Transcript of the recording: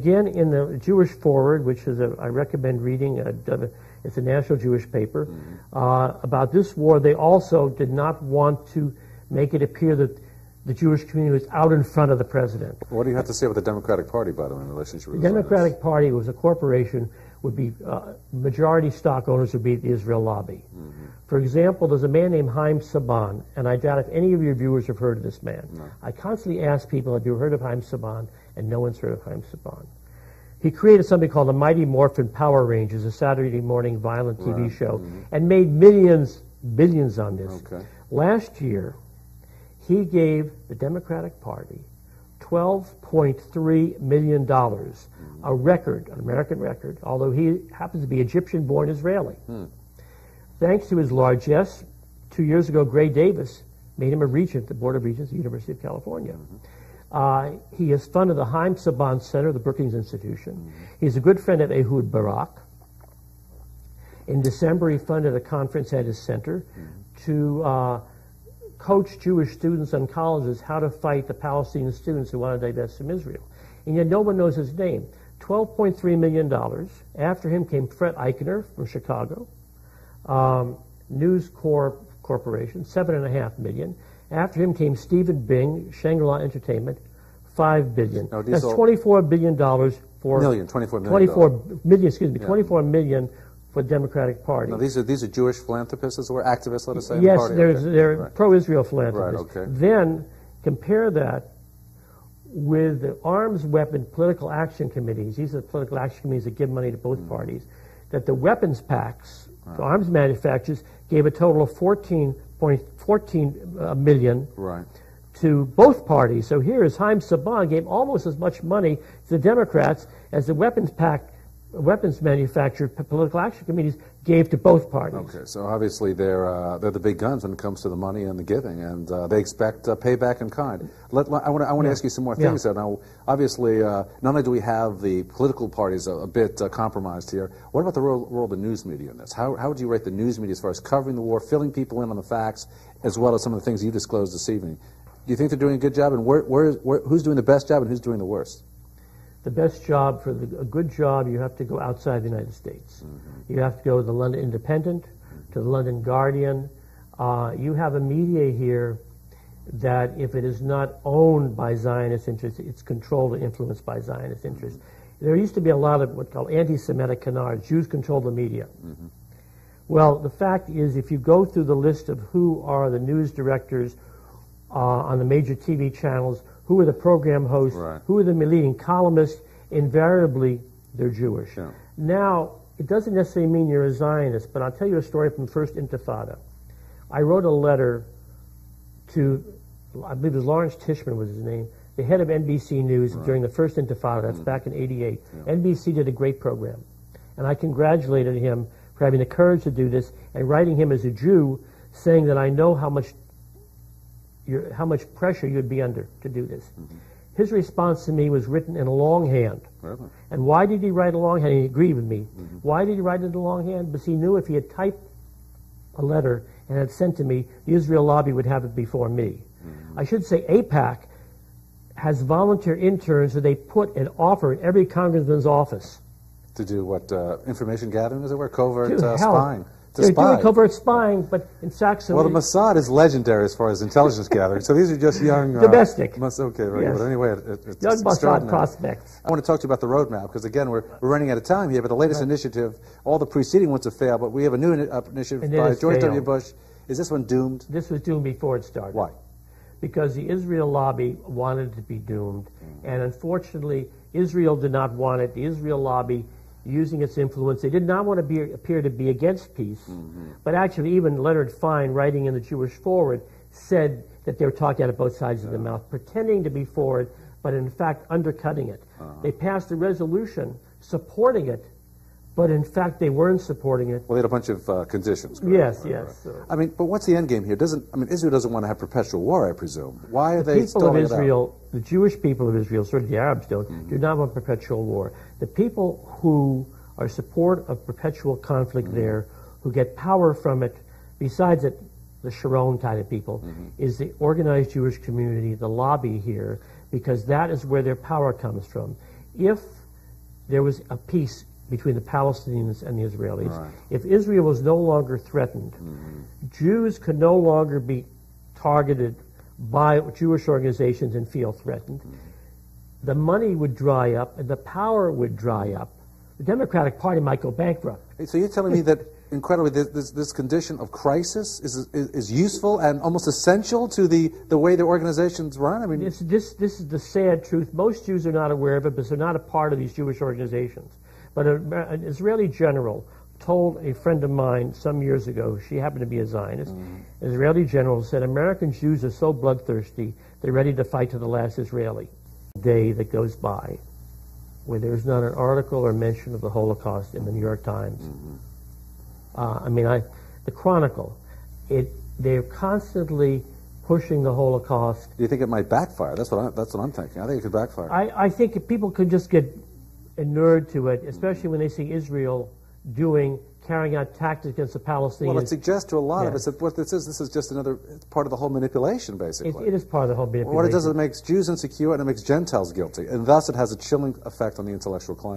again, in the Jewish Forward, which is I recommend reading, it's a national Jewish paper, about this war, they also did not want to make it appear that the Jewish community was out in front of the president. What do you have to say about the Democratic Party, by the way, in relationship with the Democratic Party was a corporation, would be majority stock owners would be the Israel lobby. For example, there's a man named Haim Saban, and I doubt if any of your viewers have heard of this man. No. I constantly ask people, have you heard of Haim Saban? And no one's heard of Haim Saban. He created something called the Mighty Morphin Power Rangers, a Saturday morning violent TV show, and made billions on this. Okay. Last year, he gave the Democratic Party $12.3 million, a record, an American record, although he happens to be Egyptian-born Israeli. Thanks to his largesse, 2 years ago, Gray Davis made him a regent, the Board of Regents at the University of California. He has funded the Haim Saban Center, the Brookings Institution. He's a good friend of Ehud Barak. In December, he funded a conference at his center to coach Jewish students on colleges how to fight the Palestinian students who want to divest from Israel. And yet no one knows his name. $12.3 million. After him came Fred Eichner from Chicago. News Corp Corporation, $7.5 million. After him came Stephen Bing, Shangri-La Entertainment, $5 billion. No, that's $24 billion for $24 million for the Democratic Party. Now, these are Jewish philanthropists or activists, let us say. Yes, in the party? they're pro-Israel philanthropists. Right, okay. Then compare that with the arms weapon political action committees. These are the political action committees that give money to both parties. That the weapons packs, the arms manufacturers, gave a total of $14 million to both parties. So here is Haim Saban gave almost as much money to the Democrats as the weapons manufacturer political action committees gave to both parties. Okay, so obviously they're the big guns when it comes to the money and the giving, and they expect payback in kind. I want to ask you some more things. Now, obviously, not only do we have the political parties a bit compromised here, what about the role of the news media in this? How would you rate the news media as far as covering the war, filling people in on the facts, as well as some of the things you disclosed this evening? Do you think they're doing a good job, and who's doing the best job and who's doing the worst? The best job, for a good job, you have to go outside the United States. You have to go to the London Independent, to the London Guardian. You have a media here that if it is not owned by Zionist interests, it's controlled and influenced by Zionist interests. There used to be a lot of what's called anti-Semitic canards. Jews control the media. Well, the fact is, if you go through the list of who are the news directors on the major TV channels, who are the program hosts, who are the leading columnists, invariably they're Jewish. Now, it doesn't necessarily mean you're a Zionist, but I'll tell you a story from the First Intifada. I wrote a letter to, I believe it was Lawrence Tishman was his name, the head of NBC News during the First Intifada, that's back in '88. NBC did a great program, and I congratulated him for having the courage to do this, and writing him as a Jew, saying that I know how much pressure you'd be under to do this. His response to me was written in a longhand. And why did he write a longhand? He agreed with me. Why did he write it in a longhand? Because he knew if he had typed a letter and had sent to me, the Israel lobby would have it before me. I should say AIPAC has volunteer interns that they put an offer in every congressman's office. To do what? Information gathering, as it were? Covert spying? They're doing covert spying, but in Saxony... Well, the Mossad is legendary as far as intelligence gathering, so these are just young... domestic. Okay, right. Yes. But anyway, it's young Mossad prospects. I want to talk to you about the roadmap, because again, we're running out of time here, but the latest initiative, all the preceding ones have failed, but we have a new initiative by George W. Bush. Is this one doomed? This was doomed before it started. Why? Because the Israel lobby wanted it to be doomed, and unfortunately, Israel did not want it. The Israel lobby, using its influence, they did not want to appear to be against peace, but actually even Leonard Fine, writing in the Jewish Forward, said that they were talking out of both sides of the mouth, pretending to be for it, but in fact undercutting it. They passed a resolution supporting it, but in fact they weren't supporting it. Well, they had a bunch of conditions. Yes. I mean, but what's the end game here? Israel doesn't want to have perpetual war, I presume. Why are they stalling it out? The Jewish people of Israel, certainly the Arabs do not want perpetual war. The people who are support of perpetual conflict there, who get power from it, besides it, the Sharon kind of people, is the organized Jewish community, the lobby here, because that is where their power comes from. If there was a peace between the Palestinians and the Israelis. Right. If Israel was no longer threatened, Jews could no longer be targeted by Jewish organizations and feel threatened. The money would dry up and the power would dry up. The Democratic Party might go bankrupt. So you're telling me that, incredibly, this condition of crisis is useful and almost essential to the way the organizations run? I mean, this is the sad truth. Most Jews are not aware of it because they're not a part of these Jewish organizations. But an Israeli general told a friend of mine some years ago, she happened to be a Zionist, an Israeli general said, American Jews are so bloodthirsty, they're ready to fight to the last Israeli. Day that goes by where there's not an article or mention of the Holocaust in the New York Times. The Chronicle, they're constantly pushing the Holocaust. Do you think it might backfire? That's what I'm thinking. I think it could backfire. I think if people could just get inured to it, especially when they see Israel carrying out tactics against the Palestinians. Well, it suggests to a lot of us that what this is just another part of the whole manipulation, basically. It is part of the whole manipulation. What it does is it makes Jews insecure and it makes Gentiles guilty, and thus it has a chilling effect on the intellectual climate.